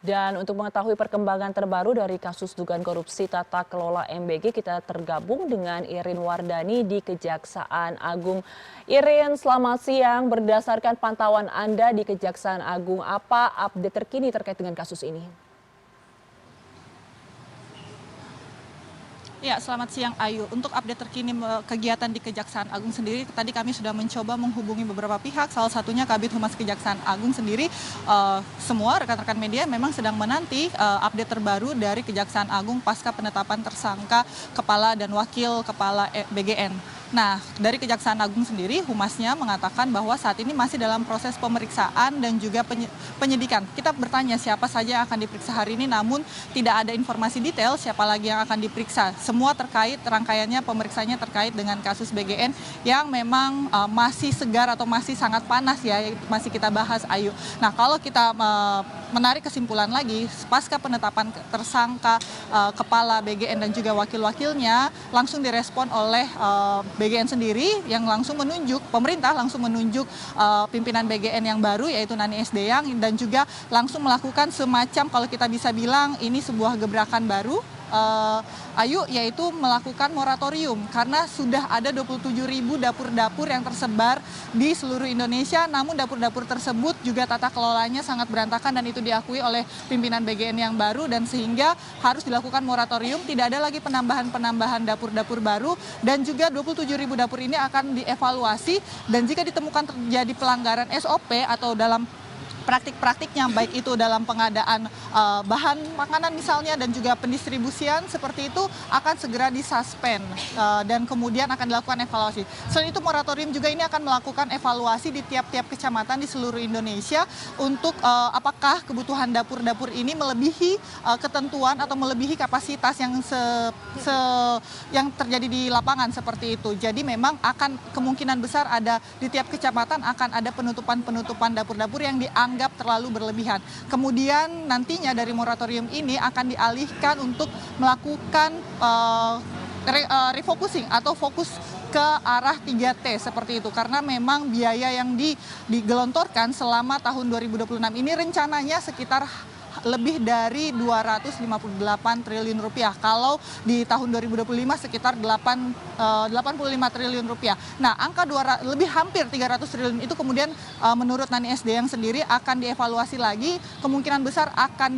Dan untuk mengetahui perkembangan terbaru dari kasus dugaan korupsi tata kelola MBG, kita tergabung dengan Irin Wardani di Kejaksaan Agung. Irin, selamat siang. Berdasarkan pantauan Anda di Kejaksaan Agung, apa update terkini terkait dengan kasus ini? Ya, selamat siang Ayu. Untuk update terkini kegiatan di Kejaksaan Agung sendiri, tadi kami sudah mencoba menghubungi beberapa pihak, salah satunya Kabid Humas Kejaksaan Agung sendiri. Semua rekan-rekan media memang sedang menanti update terbaru dari Kejaksaan Agung pasca penetapan tersangka Kepala dan Wakil Kepala BGN. Nah, dari Kejaksaan Agung sendiri, humasnya mengatakan bahwa saat ini masih dalam proses pemeriksaan dan juga penyidikan. Kita bertanya siapa saja yang akan diperiksa hari ini, namun tidak ada informasi detail siapa lagi yang akan diperiksa. Semua terkait rangkaiannya pemeriksaannya terkait dengan kasus BGN yang memang masih segar atau masih sangat panas ya, masih kita bahas Ayu. Nah, kalau kita menarik kesimpulan lagi, pasca penetapan tersangka Kepala BGN dan juga wakil-wakilnya langsung direspon oleh BGN sendiri yang langsung menunjuk, pemerintah langsung menunjuk pimpinan BGN yang baru yaitu Nani Sdeyang, dan juga langsung melakukan semacam, kalau kita bisa bilang ini sebuah gebrakan baru, Ayu, yaitu melakukan moratorium karena sudah ada 27.000 dapur-dapur yang tersebar di seluruh Indonesia, namun dapur-dapur tersebut juga tata kelolanya sangat berantakan dan itu diakui oleh pimpinan BGN yang baru, dan sehingga harus dilakukan moratorium, tidak ada lagi penambahan dapur-dapur baru, dan juga 27.000 dapur ini akan dievaluasi, dan jika ditemukan terjadi pelanggaran SOP atau dalam praktik-praktiknya, baik itu dalam pengadaan bahan makanan misalnya dan juga pendistribusian seperti itu, akan segera disuspend dan kemudian akan dilakukan evaluasi. Selain itu, moratorium juga ini akan melakukan evaluasi di tiap-tiap kecamatan di seluruh Indonesia untuk apakah kebutuhan dapur-dapur ini melebihi ketentuan atau melebihi kapasitas yang yang terjadi di lapangan seperti itu. Jadi memang akan kemungkinan besar ada di tiap kecamatan akan ada penutupan dapur-dapur yang dianggap terlalu berlebihan. Kemudian nantinya dari moratorium ini akan dialihkan untuk melakukan refocusing atau fokus ke arah 3T seperti itu, karena memang biaya yang digelontorkan selama tahun 2026 ini rencananya sekitar lebih dari 258 triliun rupiah. Kalau di tahun 2025 sekitar 85 triliun rupiah. Nah, angka lebih hampir 300 triliun itu kemudian menurut Nani Sdeyang sendiri akan dievaluasi lagi, kemungkinan besar akan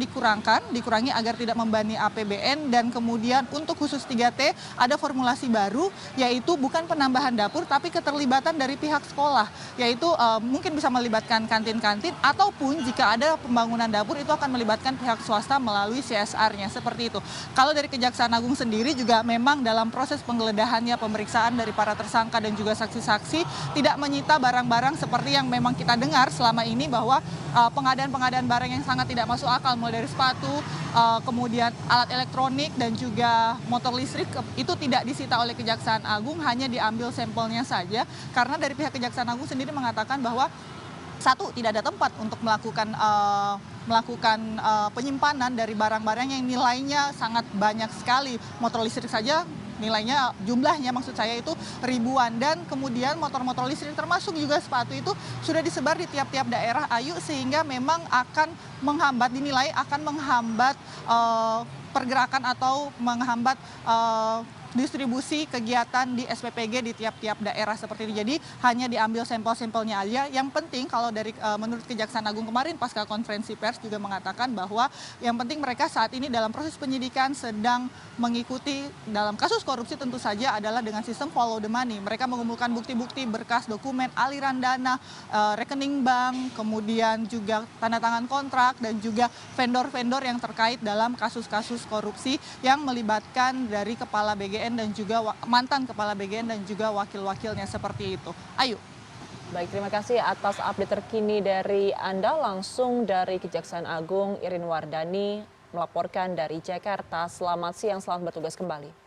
dikurangi agar tidak membebani APBN, dan kemudian untuk khusus 3T ada formulasi baru, yaitu bukan penambahan dapur tapi keterlibatan dari pihak sekolah, yaitu mungkin bisa melibatkan kantin-kantin, ataupun jika ada pembangunan dapur itu akan melibatkan pihak swasta melalui CSR-nya seperti itu. Kalau dari Kejaksaan Agung sendiri juga memang dalam proses penggeledahannya, pemeriksaan dari para tersangka dan juga saksi-saksi tidak menyita barang-barang seperti yang memang kita dengar selama ini, bahwa pengadaan barang yang sangat tidak masuk akal, mulai dari sepatu, kemudian alat elektronik dan juga motor listrik itu tidak disita oleh Kejaksaan Agung, hanya diambil sampelnya saja, karena dari pihak Kejaksaan Agung sendiri mengatakan bahwa satu, tidak ada tempat untuk melakukan penyimpanan dari barang-barang yang nilainya sangat banyak sekali. Motor listrik saja nilainya, jumlahnya maksud saya itu ribuan, dan kemudian motor-motor listrik termasuk juga sepatu itu sudah disebar di tiap-tiap daerah Ayu, sehingga memang akan dinilai akan menghambat pergerakan atau menghambat distribusi kegiatan di SPPG di tiap-tiap daerah seperti itu. Jadi hanya diambil sampel-sampelnya aja. Yang penting kalau dari menurut Kejaksaan Agung kemarin pasca konferensi pers juga mengatakan bahwa yang penting mereka saat ini dalam proses penyidikan sedang mengikuti dalam kasus korupsi tentu saja adalah dengan sistem follow the money. Mereka mengumpulkan bukti-bukti, berkas, dokumen, aliran dana, rekening bank, kemudian juga tanda tangan kontrak, dan juga vendor-vendor yang terkait dalam kasus-kasus korupsi yang melibatkan dari Kepala BGN dan juga mantan Kepala BGN dan juga wakil-wakilnya seperti itu. Ayu. Baik, terima kasih atas update terkini dari Anda langsung dari Kejaksaan Agung. Irin Wardani melaporkan dari Jakarta. Selamat siang, selamat bertugas kembali.